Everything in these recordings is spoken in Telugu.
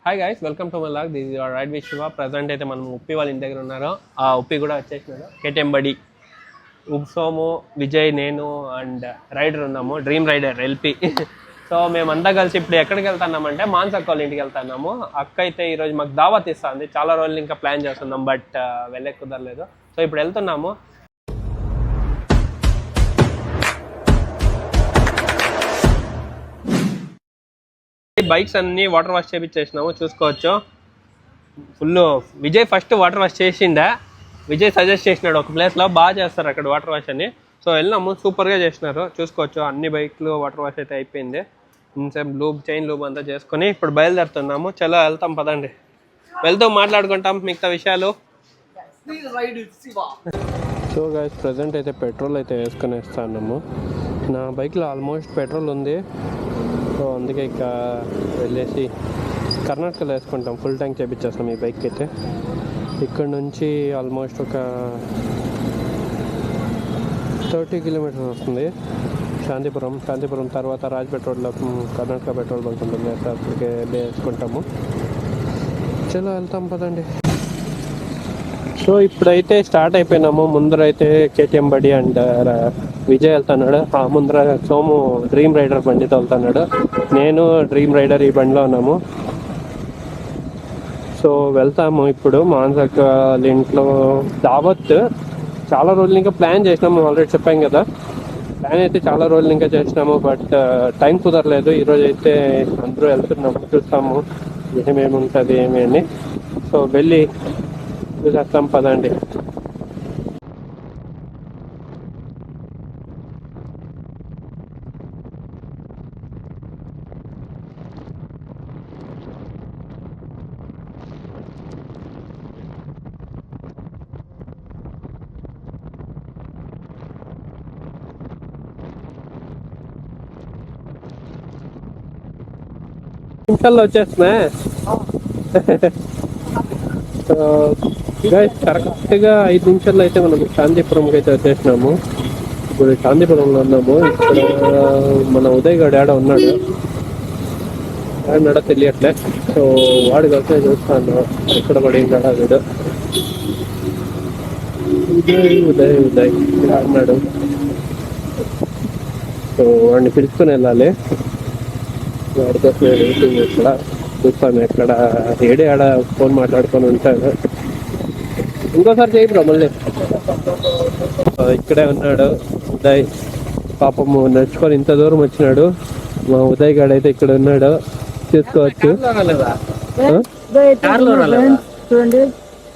Hi guys, welcome to my vlog. This is your ride with Shiva. Present అయితే మనం ఉప్పి వాళ్ళ ఇంటి దగ్గర ఉన్నారు. ఆ ఉప్పి కూడా వచ్చేసినాడు. కేటీఎం బడి, సోము, విజయ్, నేను అండ్ రైడర్ ఉన్నాము. డ్రీమ్ రైడర్ ఎల్పి. సో మేమంతా కలిసి ఇప్పుడు ఎక్కడికి వెళ్తున్నామంటే మాన్స్ అక్క వాళ్ళ ఇంటికి వెళ్తున్నాము. అక్క అయితే ఈరోజు మాకు దావత్ ఇస్తుంది. చాలా రోజులు ఇంకా ప్లాన్ చేస్తున్నాం, బట్ వెళ్ళే కుదరలేదు. సో ఇప్పుడు వెళ్తున్నాము. బైక్స్ అన్ని వాటర్ వాష్ చేయించేసినాము, చూసుకోవచ్చు. Full Vijay first water wash చేసిండా. విజయ్ సజెస్ట్ చేసినాడు ఒక ప్లేస్లో బాగా చేస్తారు అక్కడ వాటర్ వాష్ అని. సో వెళ్ళినాము, సూపర్గా చేసినారు, చూసుకోవచ్చు. అన్ని బైక్లు వాటర్ వాష్ అయితే అయిపోయింది. ఇంసేపు లూబ్, చైన్ లూబ్ అంతా చేసుకొని ఇప్పుడు బయలుదేరుతున్నాము. చాలా వెళ్తాం, పదండి. వెళ్తూ మాట్లాడుకుంటాం మిగతా విషయాలు. సో గైస్, ప్రజెంట్ అయితే పెట్రోల్ అయితే వేసుకొని వేస్తున్నాము. నా బైక్లో ఆల్మోస్ట్ పెట్రోల్ ఉంది. సో అందుకే ఇక వెళ్ళేసి కర్ణాటకలో వేసుకుంటాం. ఫుల్ ట్యాంక్ చేయించేస్తాం ఈ బైక్ అయితే. ఇక్కడ నుంచి ఆల్మోస్ట్ ఒక 30 కిలోమీటర్స్ వస్తుంది. శాంతిపురం తర్వాత రాజ్ పెట్రోల్లో కర్ణాటక పెట్రోల్ బంక్ ఉంటుంది, అక్కడికి వేసుకుంటాము. చలో వెళ్తాం, పదండి. సో ఇప్పుడైతే స్టార్ట్ అయిపోయినాము. ముందరైతే కేటీఎం బడి అండ్ విజయ్ వెళ్తున్నాడు. ముందర సోము డ్రీమ్ రైడర్ బండితో వెళ్తున్నాడు. నేను డ్రీమ్ రైడర్ ఈ బండిలో ఉన్నాము. సో వెళ్తాము ఇప్పుడు మాన్సక్ వాళ్ళ ఇంట్లో దావత్. చాలా రోజులు ఇంకా ప్లాన్ చేసినాము, ఆల్రెడీ చెప్పాం కదా. ప్లాన్ అయితే చాలా రోజులు ఇంకా చేసినాము, బట్ టైం కుదరలేదు. ఈరోజు అయితే అందరూ వెళ్తున్నాము, చూస్తాము ఏమేమి ఉంటుంది ఏమి అని. సో వెళ్ళి చూసేస్తాం, పదండి. నిమిషాల్లో వచ్చేస్తున్నా. కరెక్ట్గా 5 నిమిషాల్లో అయితే మనం శాంతిపురంకి అయితే వచ్చేసినాము. ఇప్పుడు శాంతిపురంలో ఉన్నాము. ఇక్కడ మన ఉదయ్ గారు ఏడ ఉన్నాడు, ఏడన్నాడో తెలియట్లే. సో వాడికి వస్తే చూస్తాను ఎక్కడ పడిందాడా వీడు. ఉదయ్ అన్నాడు. సో వాడిని పిలుచుకొని వెళ్ళాలి. వాడి కోసం వెయిటింగ్. ఇక్కడ చూస్తాను ఎక్కడ ఏడే ఆడ ఫోన్ మాట్లాడుకొని ఉంటాడు. ఇంకోసారి చేయి మళ్ళీ. ఇక్కడే ఉన్నాడు ఉదయ్. పాపము నడుచుకొని ఇంత దూరం వచ్చినాడు. మా ఉదయ్ గాడు అయితే ఇక్కడ ఉన్నాడు, చూసుకోవచ్చు.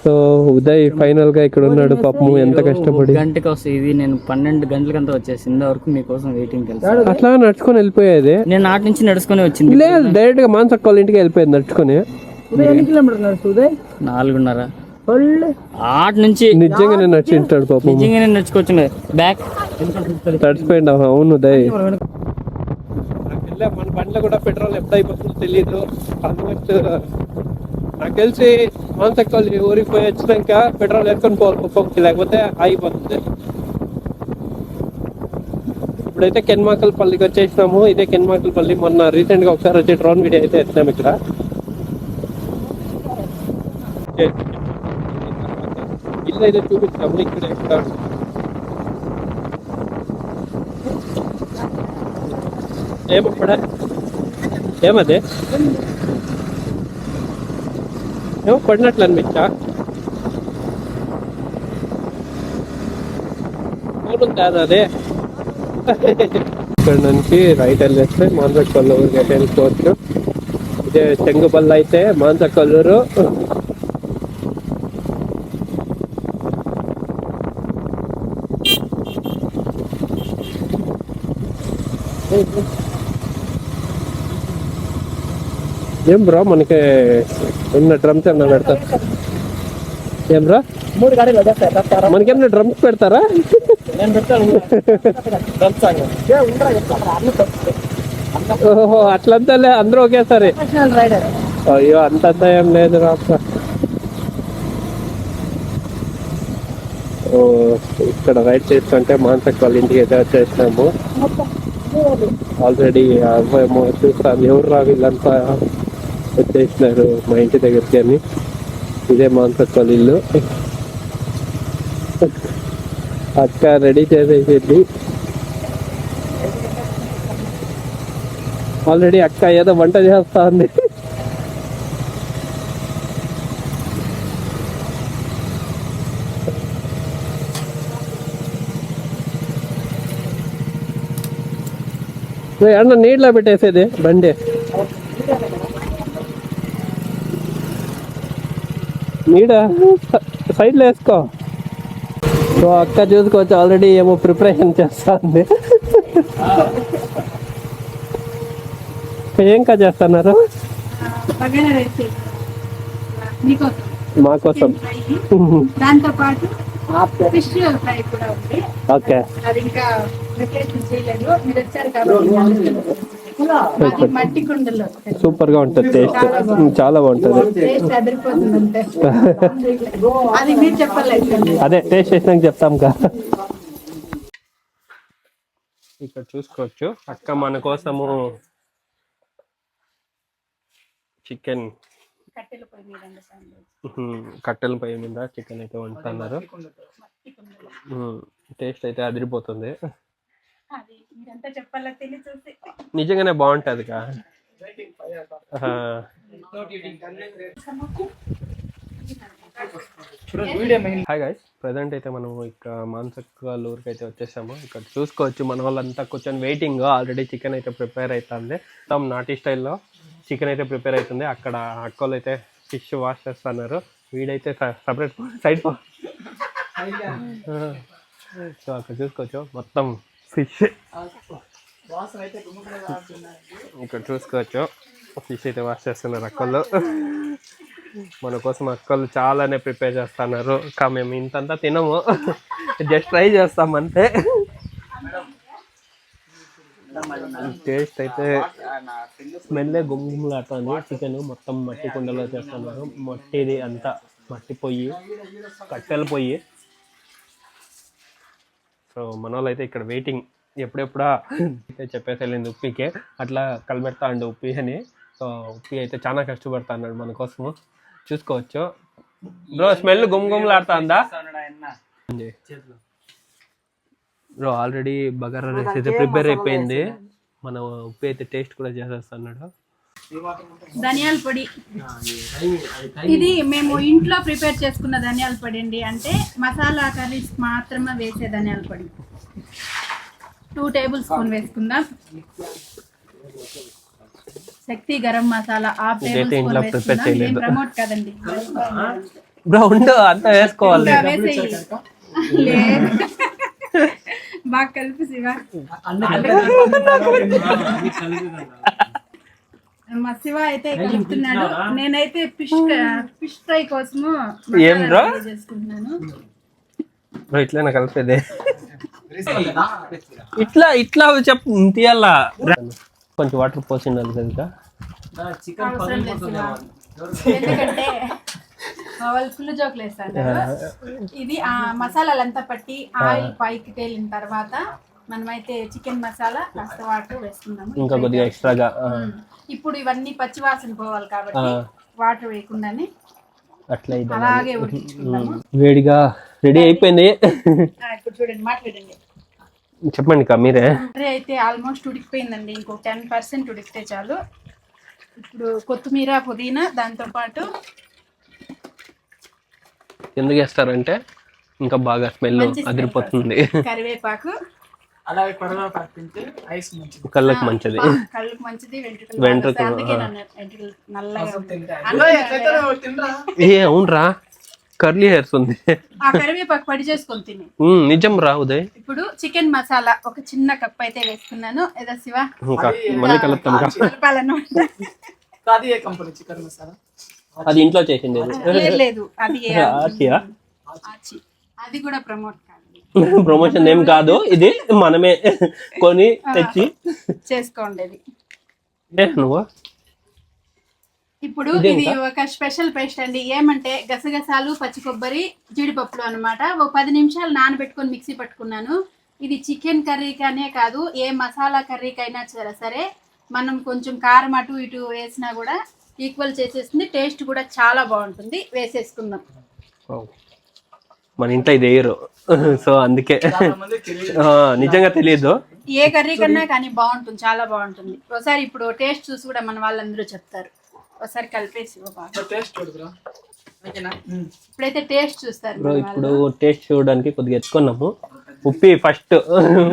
సో ఉదయ్ ఫైనల్ గా ఇక్కడ ఉన్నాడు. పాపము ఎంత కష్టపడి గంటకి వస్తుంది. ఇది నేను 12 గంటలకంతా వచ్చేసింది వరకు మీకోసం వెయిటింగ్. అట్లా నడుచుకొని వెళ్ళిపోయేది. నేను నాటి నుంచి నడుచుకొని వచ్చింది. లేదు, డైరెక్ట్ గా మాన్సక్ వాళ్ళ ఇంటికి వెళ్ళిపోయింది నడుచుకొని. 4:30 ఆట నుంచి నిజంగానే నచ్చింటాడు పాపం. నిజంగానే నడుచుకొచ్చింది. బ్యాక్ తడిసిపోయింది. అవును ఉదయ్. మన బండిలో కూడా పెట్రోల్ ఎప్పుడు అయిపోతుందో తెలియదు. ఆల్మోస్ట్ నాకు తెలిసి మాన్సక్ వాళ్ళు ఊరికి పోయి వచ్చినాక పెట్రోల్ వేసుకొని పోవాలి, లేకపోతే ఆగిపోతుంది. ఇప్పుడైతే కెన్మాకల్పల్లికి వచ్చేసినాము. ఇదే కెన్మాకల్పల్లి. మొన్న రీసెంట్ గా ఒకసారి వచ్చి డ్రోన్ వీడియో అయితే ఎత్తాము ఇక్కడ. ఇల్లు అయితే చూపించాము. ఇక్కడ ఏమదే ఏమో పడినట్లు అనిపించా. అదే ఇక్కడ నుంచి రైట్ వెళ్ళేస్తే మాన్సక్ కొల్లూరు వెళ్ళిపోవచ్చు. ఇదే చెంగుబల్ల అయితే మాన్సక్ కొల్లూరు. ఏం బ్రో మనకి ఉన్న డ్రమ్స్ ఏమన్నా పెడతారు? ఏం బ్రో 3 గాడీలు మనకేమన్నా డ్రమ్స్ పెడతారా? ఓహో, అట్లంతా అందరూ ఒకేసారి. అయ్యో, అంతంతా ఏం లేదు రాక. ఇక్కడ రైడ్ చేస్తుంటే మాన్సక్ వాళ్ళ ఇంటికి అయితే వచ్చేసినాము. ఆల్రెడీ చూస్తాను ఎవరు రా వీళ్ళంతా వచ్చేసినారు మా ఇంటి దగ్గరికి అని. ఇదే మాన్సక్ వాళ్ళ ఇల్లు. అక్క రెడీ చేసేసింది ఆల్రెడీ. అక్క ఏదో వంట చేస్తా ఉంది. అన్న నీటిలో పెట్టేసేది బండి. నీడ సైడ్లో వేసుకో. సో అక్క చూసుకోవచ్చు ఆల్రెడీ ఏమో ప్రిపరేషన్ చేస్తా ఉంది. ఏం కా చేస్తున్నారు? మా కోసం. దాంతో పాటు ఫిష్ ఫ్రై కూడా ఉంది. ఓకే. అది ఇంకా ప్రిపరేషన్ చేయలేదు, మీరు వచ్చారు కాబట్టి. అది మట్టి కుండలో సూపర్ గా ఉంటుంది టేస్ట్. చాలా బాగుంటుంది. టేస్ట్ అదిరిపోతుంది అంతే. అది మీరు చెప్పలేదు. అదే టేస్ట్ చేసినాక చెప్తాం కదా. ఇక్కడ చూసుకోవచ్చు అక్క మన కోసము చికెన్ కట్టెల పొయ్యి మీద చికెన్ అయితే వండుతున్నారు. టేస్ట్ అయితే అదిరిపోతుంది. నిజంగానే బాగుంటుంది కా. హాయ్ గైస్, ప్రజెంట్ అయితే మనం ఇక్కడ మాన్సక్ వాళ్ళ ఊరికి అయితే వచ్చేసాము. ఇక్కడ చూసుకోవచ్చు మన వాళ్ళంతా కూర్చొని వెయిటింగ్. ఆల్రెడీ చికెన్ అయితే ప్రిపేర్ అవుతుంది. మొత్తం నాటి స్టైల్లో చికెన్ అయితే ప్రిపేర్ అవుతుంది. అక్కడ అక్కలు అయితే ఫిష్ వాష్ చేస్తున్నారు. వీడైతే సపరేట్ సైడ్. సో అక్కడ చూసుకోవచ్చు మొత్తం ఫిష్. ఇక్కడ చూసుకోవచ్చు ఫిష్ అయితే వాష్ చేస్తున్నారు అక్కలు. మన కోసం అక్కలు చాలానే ప్రిపేర్ చేస్తున్నారు. ఇంకా మేము ఇంతంతా తినము, జస్ట్ ట్రై చేస్తామంటే. టేస్ట్ అయితే స్మెల్లే గుమ్గుమ్లాడుతుంది. చికెన్ మొత్తం మట్టి కుండలో చేస్తున్నారు. మట్టిది అంతా మట్టి పొయ్యి, కట్టెల పొయ్యి. సో మన వాళ్ళు అయితే ఇక్కడ వెయిటింగ్. ఎప్పుడెప్పుడా అయితే చెప్పేసి వెళ్ళింది ఉప్పికే. అట్లా కలిపెడతా అండి ఉప్పి అని. సో ఉప్పి అయితే చాలా కష్టపడతా అన్నాడు మన కోసము. చూసుకోవచ్చు బ్రో, స్మెల్ గుమ్గుమ్లాడుతుందా బ్రో? ఆల్రెడీ బగారా రైస్ అయితే ప్రిపేర్ అయిపోయింది. మన ఉప్పు అయితే టేస్ట్ కూడా చేసేస్తున్నాడు. ధనియాల పొడి ఇది మేము ఇంట్లో ప్రిపేర్ చేసుకున్న ధనియాల పొడి అండి. అంటే మసాలా కర్రీస్ మాత్రమే వేసే ధనియాల పొడి. 2 టేబుల్ స్పూన్ వేసుకుందాం. శక్తి గరం మసాలా 1/2 టేబుల్ స్పూన్ వేసుకుందాం. ప్రమోట్ కదండి బ్రో, ఉండు అంతా వేసుకోవాలి. బాగా కలిపి శివ. మా శివ అయితే కలుపుతున్నాడు. నేనైతే ఫిష్ ఫ్రై కోసము చేసుకుంటున్నాను. ఇట్లా కలిపేదే ఇట్లా ఇట్లా చెప్పు తీయాలా. కొంచెం వాటర్ పోసిండాలి కదా. ఎందుకంటే వాళ్ళు ఫుల్ జోకులు వేస్తాడు. ఇది మసాలాలంతా పట్టి ఆయిల్ పైకి తేలిన తర్వాత మనమైతే చికెన్ మసాలా కాస్త వాటర్ వేసుకుందాము. ఇంకా కొద్దిగా ఎక్స్ట్రాగా. ఇప్పుడు ఇవన్నీ పచ్చివాసన పోవాలి కాబట్టి వాటర్ వేయకుండానే అట్లా అలాగే ఉడికించుకుందాము. వేడిగా రెడీ అయిపోయింది. ఇప్పుడు చూడండి, మాట్లాడండి, చెప్పండి కా మీరే. కర్రీ అయితే ఆల్మోస్ట్ ఉడికిపోయిందండి. ఇంకో 10% ఉడికితే చాలు. ఇప్పుడు కొత్తిమీర, పుదీనా, దాంతో పాటు ఎందుకు వేస్తారంటే ఇంకా బాగా స్మెల్ అదిరిపోతుంది. కరివేపాకు, కళ్ళకు మంచిది, వెంట్రుకలు ఏ అవునరా కర్లీ హెయిర్స్ ఉంది. ఆ కరివేపాకు పడి చేసుకొని తిని. నిజం రా ఉదయ్. ఇప్పుడు చికెన్ మసాలా ఒక చిన్న కప్ అయితే వేసుకున్నాను. ఏదో శివ మళ్ళీ కలుపుతాం. అది ఇంట్లో చేసింది లేదు, అది కూడా ప్రమోట్ కాదు. ప్రమోషన్ ఏం కాదు, ఇది మనమే కొని తెచ్చి చేసుకోండి. నువ్వు ఇప్పుడు ఇది ఒక స్పెషల్ పేస్ట్ అండి. ఏమంటే గసగసాలు, పచ్చి కొబ్బరి, జీడిపప్పులు అనమాట. ఒక 10 నిమిషాలు నానబెట్టుకొని మిక్సీ పట్టుకున్నాను. ఇది చికెన్ కర్రీకనే కాదు, ఏ మసాలా కర్రీకైనా సరే మనం కొంచెం కారం అటు ఇటు వేసినా కూడా ఈక్వల్ చేసేస్తుంది. టేస్ట్ కూడా చాలా బాగుంటుంది. వేసేసుకుందాం. మన ఇంట్లో ఇది వేయరు, సో అందుకే నిజంగా తెలియదు. ఏ కర్రీ కన్నా కానీ బాగుంటుంది, చాలా బాగుంటుంది. ఒకసారి ఇప్పుడు టేస్ట్ చూసి కూడా మన వాళ్ళందరూ చెప్తారు. ఒకసారి కలిపేసి ఇప్పుడైతే టేస్ట్ చూస్తారు. ఇప్పుడు టేస్ట్ చూడడానికి కొద్దిగా ఎత్తుకున్నాము. ఉప్పి ఫస్ట్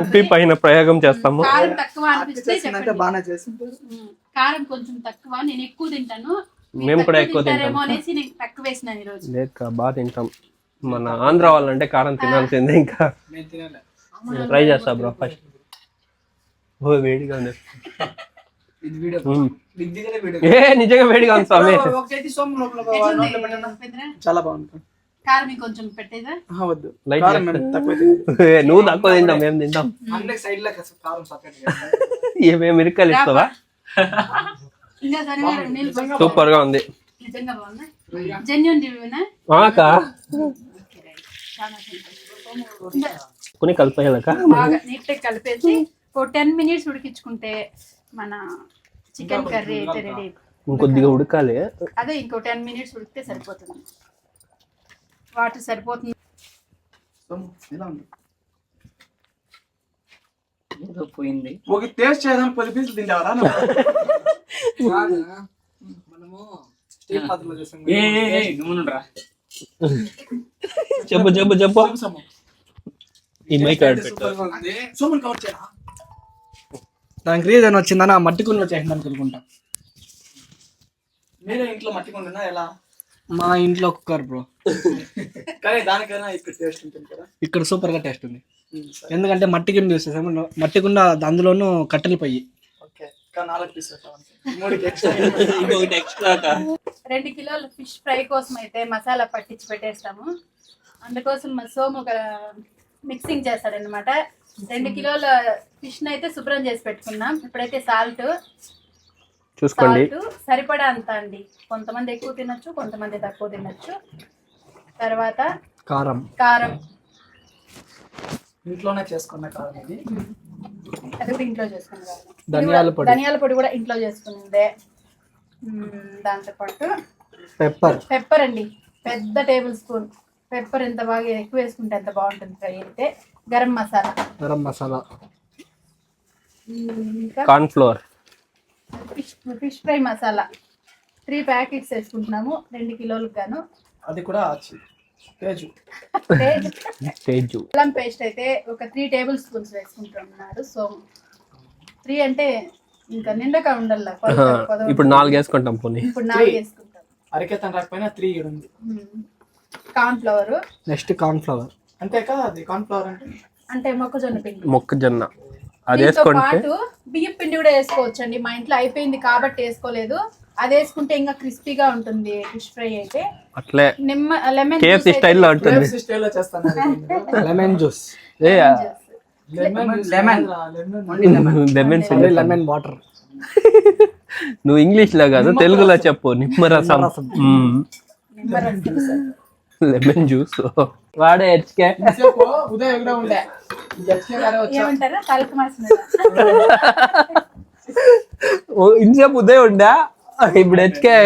ఉప్పి పైన ప్రయోగం చేస్తాము. కారం తక్కువ అనిపిస్తే కారం కొంచెం తక్కువ, నేను ఎక్కువ తింటాను, మేము కూడా ఎక్కువ తింటాము అనేసి నేను తక్కువ వేసినాను ఈరోజు. లేక బాగా తింటాం. మన ఆంధ్ర వాళ్ళంటే కారం తినాల్సిందే. ఇంకా ట్రై చేస్తా బ్రో ఫస్ట్. వేడిగా ఉంది. నిజంగా వేడిగా ఉంది స్వామి. చాలా బాగుంది. కారం కొంచెం పెట్టేదా? నువ్వు తక్కువ తింటాం, మేము తింటాం. ఏమేమి మిరకాయలు ఇస్తావా? సూపర్ గా ఉంది. కొన్ని కలిపేయాలక బాగా నీట్ కలిపేసి ఒక 10 minutes ఉడికించుకుంటే మన చికెన్ కర్రీ అయితే రెడీ. ఇంకొద్దిగా ఉడకాలి. అదే ఇంకో 10 minutes ఉడికితే సరిపోతుంది. వాటర్ సరిపోతుంది. పోయింది. ఒక టేస్ట్ చేద్దాం. 10 పీసులు తింటావరా? మనము స్టీల్ పాత్రలో చేసాం. చెప్పు చెప్పు చెప్పు. ఈ మైక్ సోమన్ కవర్ చేయరా? దానికి రీజన్ వచ్చిందన్న మట్టి కుండలో చేసిందని అనుకుంటా. మీరే ఇంట్లో మట్టి కుండనా ఎలా? మా ఇంట్లో కుక్కర్ బ్రో. కానీ దానికైనా ఇక్కడ టేస్ట్ ఉంటుంది కదా. ఇక్కడ సూపర్ గా టేస్ట్ ఉంది. ఎందుకంటే మట్టి కుండ యూస్ చేసాము. మట్టి కుండ అందులోనూ కట్టెలు పొయ్యి. 2 కిలోల ఫిష్ ఫ్రై కోసం అయితే మసాలా పట్టించి పెట్టేస్తాము. అందుకోసం మా సోము మిక్సింగ్ చేస్తాడనమాట. 2 కిలోల ఫిష్ అయితే శుభ్రం చేసి పెట్టుకున్నాం. ఇప్పుడైతే సాల్ట్ చూసుకోండి, సరిపడా అంత అండి. కొంతమంది ఎక్కువ తినొచ్చు, కొంతమంది తక్కువ తినొచ్చు. తర్వాత కారం కారం ఇంట్లోనే చేసుకున్న కారం ఇది. అది కూడా ఇంట్లో చేసుకున్న ధనియాల పొడి కూడా ఇంట్లో చేసుకునిందే. దాంతో పాటు పెప్పర్ అండి, పెద్ద టేబుల్ స్పూన్ పెప్పర్. ఎంత బాగా ఎక్కువ వేసుకుంటే ఎంత బాగుంటుంది ఫ్రై అయితే. గరం మసాలా, ఇంకా corn flour, fish fry masala 3 packets వేసుకుంటున్నాము 2 కిలోలకు గాను. అది కూడా అల్లం పేస్ట్ అయితే ఒక 3 టేబుల్ స్పూన్స్ వేసుకుంటున్నాడు. సో 3 అంటే ఇంకా నిండగా ఉండాలి. ఇప్పుడు 4 వేసుకుంటాం. ఇప్పుడు 4 వేసుకుంటాం. అరికెత్తం రాకపోయినా 3 ఉంది. Corn flour, next corn flour అంతే కదా. అది కార్న్ ఫ్లవర్ అంటే మొక్కజొన్న అది వేసుకుంటే బియ్యం పిండి కూడా వేసుకోవచ్చు అండి. మా ఇంట్లో అయిపోయింది కాబట్టి వేసుకోలేదు. అది వేసుకుంటే ఇంకా క్రిస్పీగా ఉంటుంది ఫిష్ ఫ్రై అయితే. అట్లే లెమన్ కేఎఫ్సీ స్టైల్లో ఉంటుంది. Lemon juice, lemon water. నువ్వు ఇంగ్లీష్ లో కాదు తెలుగులో చెప్పు. నిమ్మరసం, లెమన్ జ్యూస్. వాడే హెచ్కే ఇంతసేపు ఉదయం ఉండా, ఇప్పుడు హెచ్కే.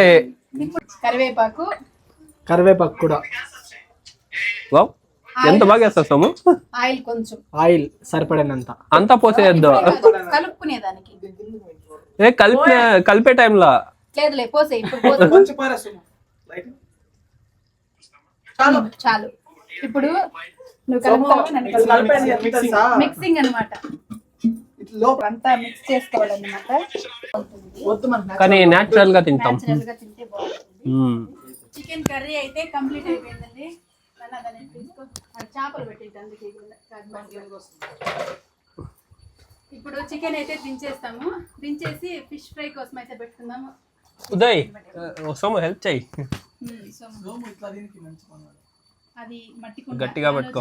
కరివేపాకు కూడా ఎంత బాగా వేస్తావు సోము. ఆయిల్ కొంచెం, ఆయిల్ సరిపడినంత. అంతా పోసేయద్దు కలుపుకునేదానికి. కలిపే టైంలో లేదులే పోసే. చాలు. ఇప్పుడు మిక్సింగ్ అనమాట. అంతా మిక్స్ చేసుకోవాలన్నమాట. కానీ నేచురల్ గా తింటాం. తింటే బాగుంటుంది. చికెన్ కర్రీ అయితే కంప్లీట్ అయిపోయిందండి. చేపలు పెట్టింది. ఇప్పుడు చికెన్ అయితే దించేస్తాము. దించేసి ఫిష్ ఫ్రై కోసం అయితే పెట్టుకుందాము. ఉదయ్ సోము హెల్ప్ చేయి. అది మట్టి గట్టిగా పెట్టుకో,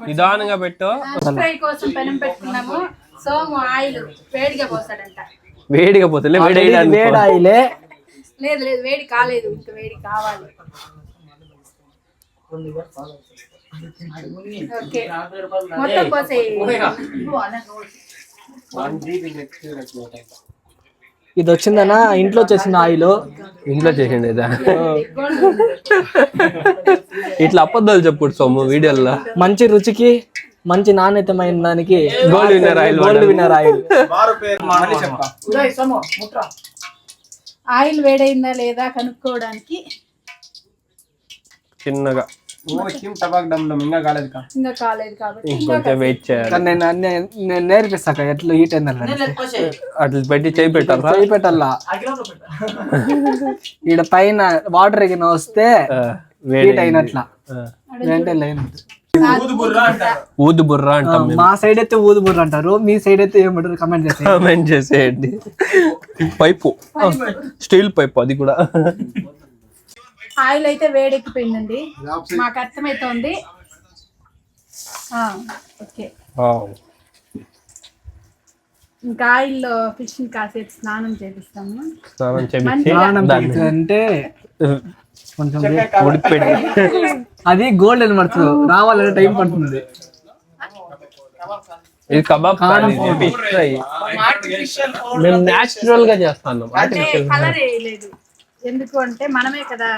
నిదానంగా పెట్టు. ఫిష్ ఫ్రై కోసం పెనం పెట్టుకున్నాము. సోము ఆయిల్ వేడిగా పోస్తాడంట. వేడిగా పోతలే, వేడి ఆయిలే. లేదు వేడి కాలేదు, ఇంకా వేడి కావాలి. ఓకే, మొత్తం పోసేయి. ఇది వచ్చిందనా ఇంట్లో చేసిన ఆయిల్. ఇంట్లో చేసింది ఇదా? ఇట్లా అబద్ధాలు చెప్పుడు సొమ్ము వీడియోలో. మంచి రుచికి మంచి నాణ్యతమైన దానికి Gold Winner oil. Gold Winner oil. Oil వేడైందా లేదా కనుక్కోవడానికి చిన్నగా ఇంకా కాలేదు కాబట్టి కొంచెం వెయిట్ చేయాలి. నేను నేర్పిస్తాక ఎట్లా హీట్ అయిందన్న అట్లా పెట్టి చేయి పెట్టాలా? చేయి పెట్టాలా. ఈడ పైన వాటర్ ఎగిన వస్తే హీట్ అయినట్లా. ఊదు బుర్ర అంటాం. మా సైడ్ అయితే ఊదు బుర్ర అంటారు, మీ సైడ్ అయితే ఏమంటారు కామెంట్ చేసేయండి. పైపు, స్టీల్ పైపు, అది కూడా. ఆయిల్ అయితే వేడెక్కిపోయిందండి, మాకు అర్థమైతోంది. ఓకే, ఇంకా ఆయిల్లో ఫిష్ కాసేపు స్నానం చేపిస్తాము. స్నానం చేపించి అంటే కొంచెం ఉడికిపెట్టి అది గోల్డ్ అని పడుతుంది, రావాలంటే టైం పడుతుంది. ఇది కబాబ్ ఫిష్ ఫ్రై మేము న్యాచురల్ గా చేస్తాను. కలర్ వేయలేదు, ఎందుకు అంటే మనమే కదా,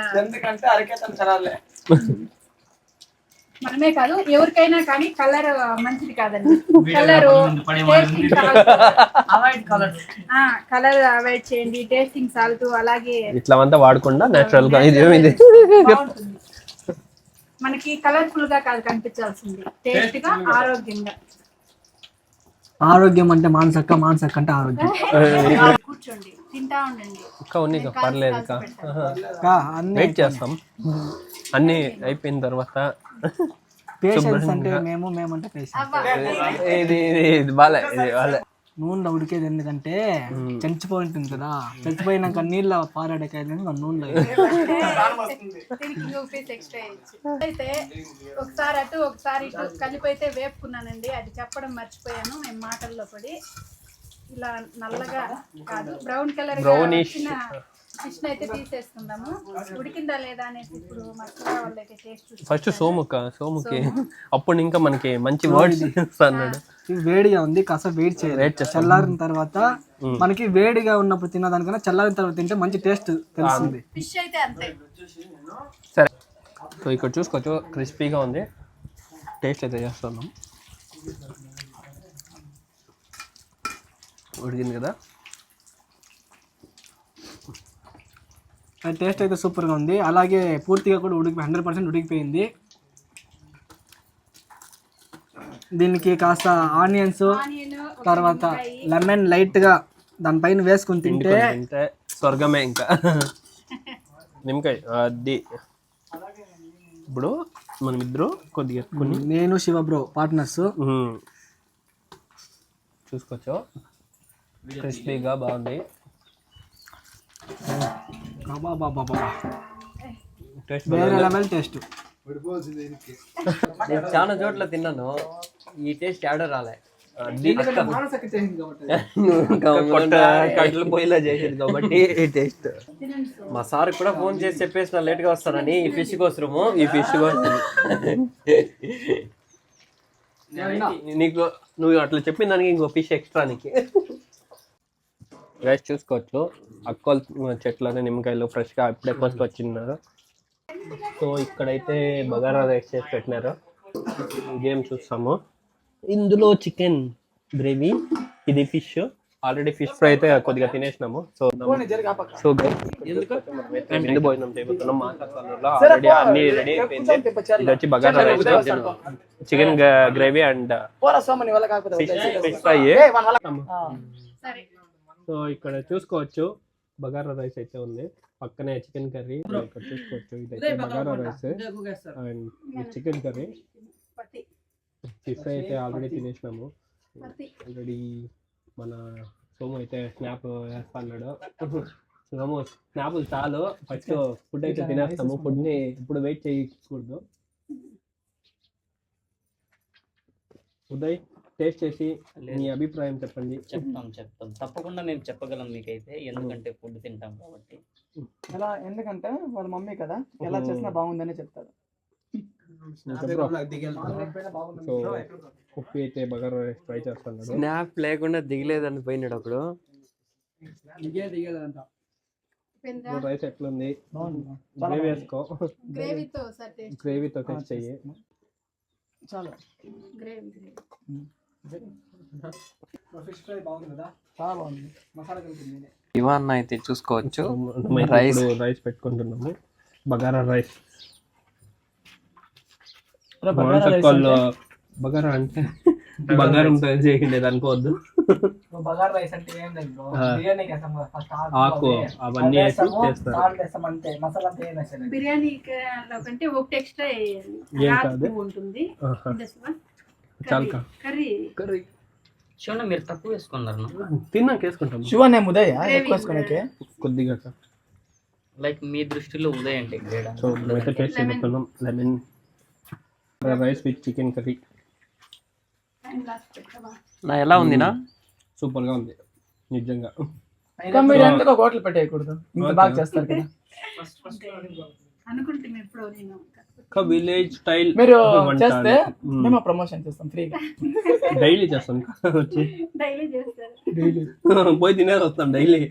మనమే కాదు ఎవరికైనా కానీ కలర్ మంచిది కాదండి. కలర్ అవాయిడ్ చేయండి, టేస్టింగ్ సాల్ట్ అలాగే ఇట్లా అంతా వాడకుండా నేచురల్ గా ఇది మనకి కలర్ఫుల్ గా కాదు కనిపించాల్సింది, టేస్ట్ గా ఆరోగ్యంగా. ఆరోగ్యం అంటే మానసక్క, మానసక్క అంటే ఆరోగ్యం. కూర్చోండి, తింటా ఉండండి. ఇంకా పర్లేదు, వెయిట్ చేస్తాం. అన్ని అయిపోయిన తర్వాత పేషెన్స్ అంటే మేమంటే పేషెన్స్. ఇది బాలే నూనెలో ఉడికేది ఎందుకంటే చచ్చిపోయి ఉంటుంది కదా, చచ్చిపోయినాక నీళ్ళ పారాడకాయలు నూనెలో అయితే ఒకసారి అటు ఒకసారి ఇటు కలిపి అయితే వేపుకున్నానండి, అది చెప్పడం మర్చిపోయాను మేము మాటల్లో పడి. ఇలా నల్లగా కాదు బ్రౌన్ కలర్ ఫిష్ అయితే తీసేసుకుందాము. ఉడికిందా లేదా అనేసి ఇప్పుడు మసాలా వాళ్ళైతే టేస్ట్ ఫస్ట్ సోముకి అప్పుడు ఇంకా మనకి మంచి వర్డ్స్ అన్నాడు. వేడిగా ఉంది, కాస్త వెయిట్ చేయాలి. చల్లారిన తర్వాత మనకి వేడిగా ఉన్నప్పుడు తిన్నదానికన్నా చల్లారిన తర్వాత తింటే మంచి టేస్ట్ తెలుస్తుంది. ఫిష్ అయితే అంతే. సరే, సో ఇక్కడ చూసుకోవచ్చు క్రిస్పీగా ఉంది. టేస్ట్ అయితే చేస్తున్నాం. ఉడికింది కదా, టేస్ట్ అయితే సూపర్గా ఉంది. అలాగే పూర్తిగా కూడా 100% ఉడికిపోయింది. దీనికి కాస్త ఆనియన్స్ తర్వాత లెమన్ లైట్గా దానిపైన వేసుకుని తింటే స్వర్గమే. ఇంకా నిమ్మకాయ అది. ఇప్పుడు మనం ఇద్దరు కొద్దిగా నేను శివ బ్రో పార్ట్నర్స్ చూసుకోవచ్చు. క్రిస్పీగా బాగుంది. వేరే లెవెల్ టేస్ట్. చాలా చోట్ల తిన్నాను, ఈ టేస్ట్ ఆర్డర్ రాలే. కట్టెలు పొయ్యిలా చేసేది కాబట్టి టేస్ట్. మా సార్ కూడా ఫోన్ చేసి చెప్పేసిన లేట్ గా వస్తానని ఈ ఫిష్ కోసము. నీకు నువ్వు అట్లా చెప్పిన దానికి ఇంకో ఫిష్ ఎక్స్ట్రా నీకు. రైస్ చూసుకోవచ్చు, అక్కోల్ చెట్లనే నిమ్మకాయలు ఫ్రెష్గా ఇప్పుడే కోసుకొచ్చిన్నారు. సో ఇక్కడైతే బగారా రైస్ చేసి పెట్టినారు. గేమ్ చూస్తాము. ఇందులో చికెన్ గ్రేవీ, ఇది ఫిష్. ఆల్రెడీ ఫిష్ ఫ్రై అయితే కొద్దిగా తినేసినాము. సో ముందు భోజనం చేయబోతున్నాం. ఆల్రెడీ అన్ని రెడీ అయిపోయింది. ఇది వచ్చి bagara rice, chicken gravy and fish fry. So ఇక్కడ చూసుకోవచ్చు బగారా రైస్ అయితే ఉంది, పక్కనే చికెన్ కర్రీ. ఇక్కడ చూసుకోవచ్చు ఇదైతే bagara rice and chicken curry. Fish fry అయితే ఆల్రెడీ తినేసినాము. ఆల్రెడీ మన సోము అయితే స్నాప్ వేస్తా అన్నాడు. సోము స్నాపులు చాలు, ఫస్ట్ ఫుడ్ అయితే తినేస్తాము. ఫుడ్ని ఇప్పుడు వెయిట్ చేయకూడదు. ఉదయ్ టేస్ట్ చేసి మీ అభిప్రాయం చెప్పండి. చెప్తాం తప్పకుండా నేను చెప్పగలను మీకైతే, ఎందుకంటే ఫుడ్ తింటాం కాబట్టి. ఎలా, ఎందుకంటే వాళ్ళ మమ్మీ కదా, ఎలా చేసినా బాగుందని చెప్తారు. సో ఉప్పి అయితే బగారా రైస్ ట్రై చేస్తున్నాడు. స్నాప్ లేకుండా దిగలేదని పోయినాడు ఒకడు. రైస్ ఎట్లుంది గ్రేవీ వేసుకో గ్రేవీతో సార్ టేస్ట్ గ్రేవీతో టేస్ట్ చెయ్యి చాలా గ్రేవీ ఫిష్ ఫ్రై బాగుంది కదా, చాలా బాగుంది, మసాలా కలిపింది. ఇవన్న అయితే చూసుకోవచ్చు రైస్ రైస్ పెట్టుకుంటున్నాము బగారా రైస్ బగారా అంటే బంగారంతో చేయండి అనుకోవద్దు బగారా రైస్ అంటే ఏం లేదు బ్రో, బిర్యానీకి వేస్తాం కదా ఫస్ట్ ఆకు అవన్నీ వేసి చేస్తారు సాల్ట్ వేస్తాం అంతే, మసాలా అంతా ఏం వేస్తాం. బిర్యానీ కంటే ఒకటి ఎక్స్ట్రా ఏం కాదు. ఉంటుంది చాలు కర్రీ కర్రీ శివన్న మీరు తక్కువ వేసుకున్నారు తిన్నాక వేసుకుంటాం శివనే ఉదయ ఎక్కువ వేసుకోనకే కొద్దిగా లైక్ మీ దృష్టిలో ఉదయ్ అంటే గ్రేడా? సో మేమైతే టేస్ట్ చేయబోతున్నాం lemon rice with chicken curry ఎలా ఉందినా? సూపర్గా ఉంది నిజంగా. మీరు ఎందుకు హోటల్ పెట్టేయకూడదు, ఇంత బాగా చేస్తారు కదా. అనుకుంటున్నా ఎప్పుడో నేను విలేజ్ స్టైల్ మీరు చేస్తే మేము ప్రమోషన్ చేస్తాం ఫ్రీగా, డైలీ చేస్తాం వచ్చి డైలీ చేస్తారు పోయి తినేసి వస్తాం డైలీ.